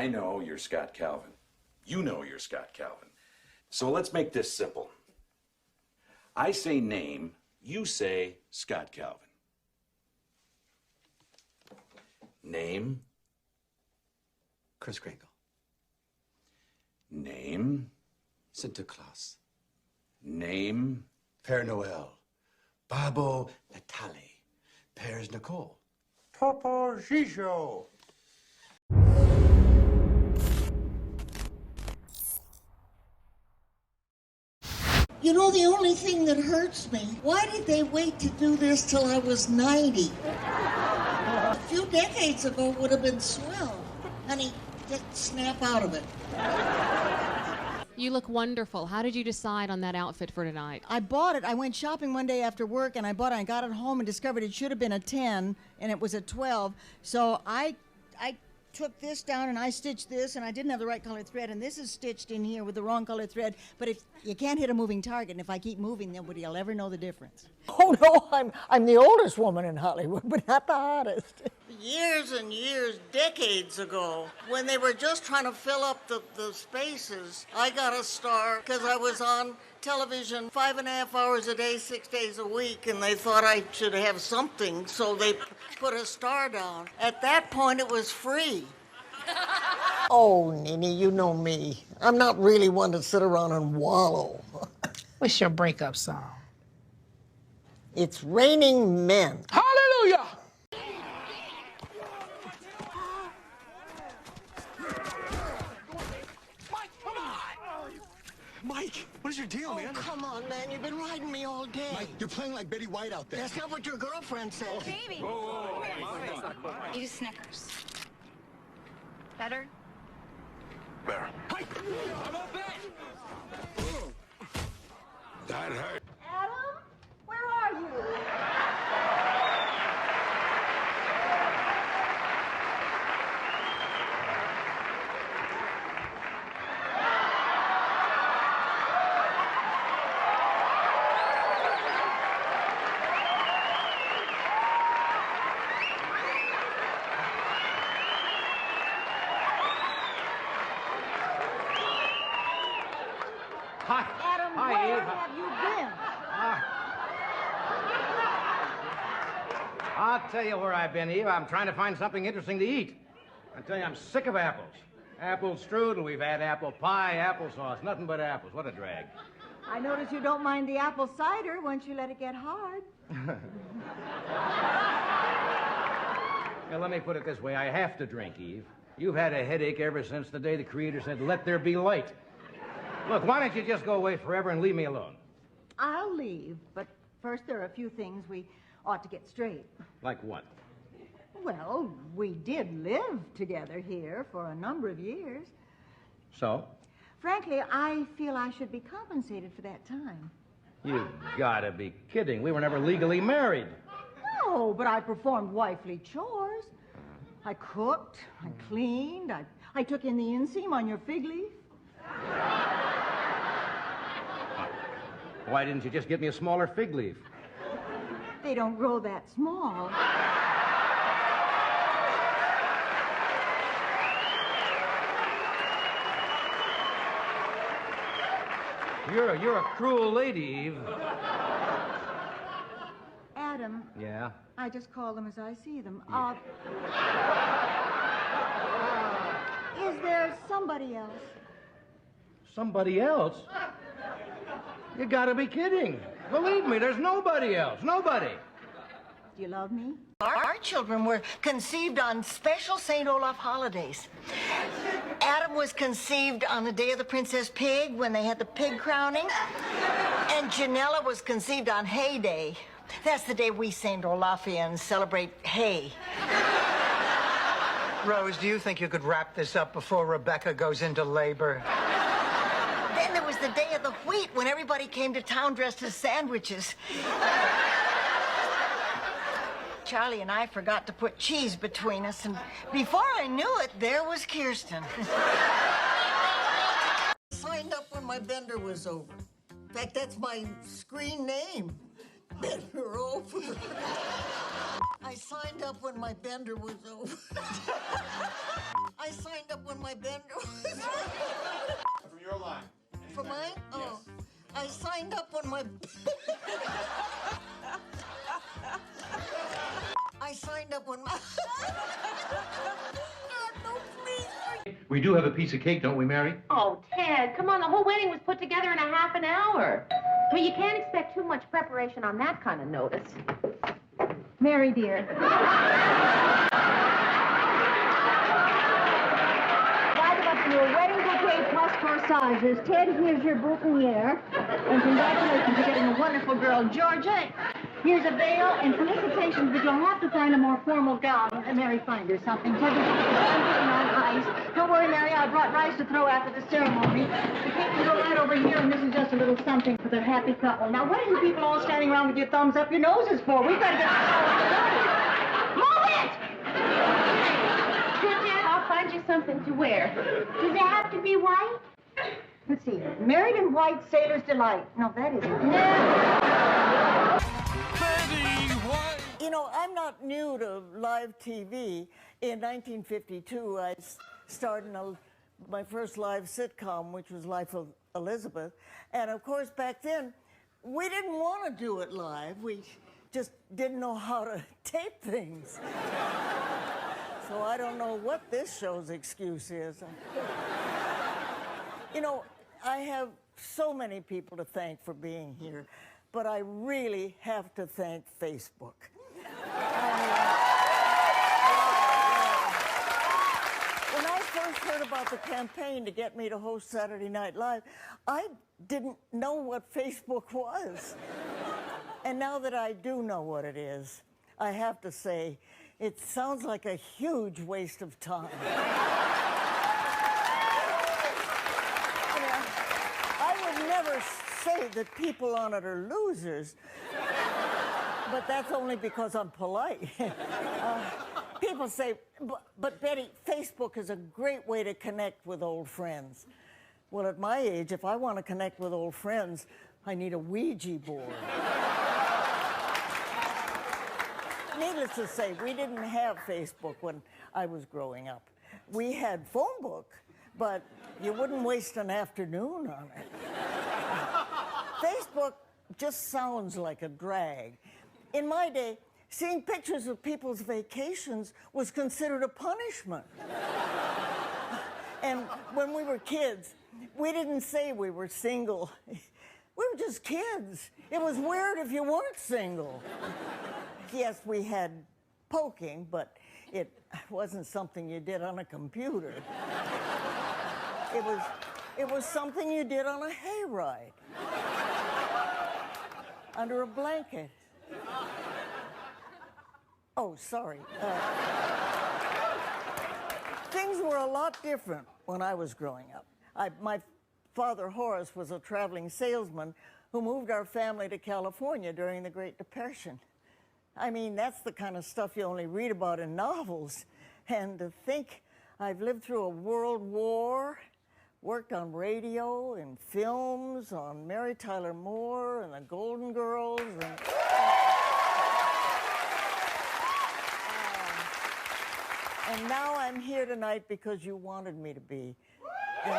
I know you're Scott Calvin. You know you're Scott Calvin. So let's make this simple. I say name, you say Scott Calvin. Name. Kris Kringle. Name. Sinterklaas. Name. Père Noël. Babo Natale. Pères Nicole. Papa Gijo. You know, the only thing that hurts me, why did they wait to do this till I was 90? A few decades ago would have been swell. Honey, just snap out of it. You look wonderful. How did you decide on that outfit for tonight? I bought it. I went shopping one day after work, and I bought it. I got it home and discovered it should have been a 10, and it was a 12. So I took this down, and I stitched this, and I didn't have the right color thread, and this is stitched in here with the wrong color thread. But if you can't hit a moving target, and if I keep moving, nobody will ever know the difference. Oh, no, I'm the oldest woman in Hollywood, but not the hottest. Years and years, decades ago, when they were just trying to fill up the spaces, I got a star because I was on television 5.5 hours a day, 6 days a week, and they thought I should have something, so they put a star down. At that point, it was free. Oh, Nene, you know me. I'm not really one to sit around and wallow. What's your breakup song? It's Raining Men. Hallelujah! Mike, what is your deal, man? Come on, man. You've been riding me all day. Mike, you're playing like Betty White out there. That's not what your girlfriend said. Baby. Eat a Snickers. Better? Better. Mike! I'm all back! That hurt. Adam, where are you? Hi. Adam, Hi, where Eve. have you been? I'll tell you where I've been, Eve. I'm trying to find something interesting to eat. I tell you, I'm sick of apples. Apple strudel, we've had apple pie, applesauce, nothing but apples. What a drag. I notice you don't mind the apple cider once you let it get hard. Now, let me put it this way. I have to drink, Eve. You've had a headache ever since the day the Creator said, let there be light. Look, why don't you just go away forever and leave me alone? I'll leave, but first there are a few things we ought to get straight. Like what? Well, we did live together here for a number of years. So? Frankly, I feel I should be compensated for that time. You've got to be kidding. We were never legally married. No, but I performed wifely chores. I cooked, I cleaned, I took in the inseam on your fig leaf. Why didn't you just get me a smaller fig leaf? They don't grow that small. You're a cruel lady, Eve. Adam. Yeah? I just call them as I see them. Is there somebody else? Somebody else? You gotta be kidding. Believe me, there's nobody else. Nobody. Do you love me? Our children were conceived on special St. Olaf holidays. Adam was conceived on the day of the Princess Pig when they had the pig crowning. And Janella was conceived on Hay Day. That's the day we St. Olafians celebrate hay. Rose, do you think you could wrap this up before Rebecca goes into labor? Then there was the day of the wheat when everybody came to town dressed as sandwiches. Charlie and I forgot to put cheese between us, and before I knew it, there was Kirsten. Signed up when my bender was over. In fact, that's my screen name. Bender over. I signed up when my bender was over. I signed up when my bender was over. From your line. For mine? Oh. I signed up when my... I signed up when my... God, no, please. We do have a piece of cake, don't we, Mary? Oh, Ted, come on. The whole wedding was put together in a half an hour. Well, you can't expect too much preparation on that kind of notice. Mary, dear. Write up your wedding bouquet plus corsages. Ted, here's your boutonniere. And congratulations, you're getting a wonderful girl. Georgia, here's a veil and felicitations, but you'll have to find a more formal gown. Mary, find her something. Ted, I'm putting on ice. Don't worry, Mary, I brought rice to throw after the ceremony. The cake can go right over here, and this is just a little something for the happy couple. Now, what are you people all standing around with your thumbs up your noses for? We've got to get this all started. Move it! Ted, I'll find you something to wear. Does it have to be white? Let's see. Married in white, sailor's delight. No, that isn't. You know, I'm not new to live TV. In 1952, I starred in my first live sitcom, which was Life of Elizabeth. And of course, back then, we didn't want to do it live. We just didn't know how to tape things. So I don't know what this show's excuse is. You know, I have so many people to thank for being here, but I really have to thank Facebook. When I first heard about the campaign to get me to host Saturday Night Live, I didn't know what Facebook was. And now that I do know what it is, I have to say, it sounds like a huge waste of time. I would never say that people on it are losers, but that's only because I'm polite. People say, but Betty, Facebook is a great way to connect with old friends. Well, at my age, if I want to connect with old friends, I need a Ouija board. Needless to say, we didn't have Facebook when I was growing up. We had phone book, but you wouldn't waste an afternoon on it. Facebook just sounds like a drag. In my day, seeing pictures of people's vacations was considered a punishment. And when we were kids, we didn't say we were single. We were just kids. It was weird if you weren't single. Yes, we had poking, but it wasn't something you did on a computer. It was something you did on a hayride. Under a blanket. Oh, sorry. Things were a lot different when I was growing up. My father, Horace, was a traveling salesman who moved our family to California during the Great Depression. I mean, that's the kind of stuff you only read about in novels. And to think I've lived through a world war, worked on radio and films, on Mary Tyler Moore and the Golden Girls, and now I'm here tonight because you wanted me to be. And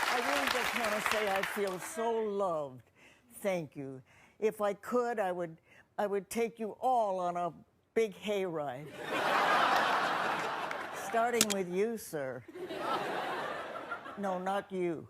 I really just want to say I feel so loved. Thank you. If I could, I would take you all on a big hayride. Starting with you, sir. No, not you.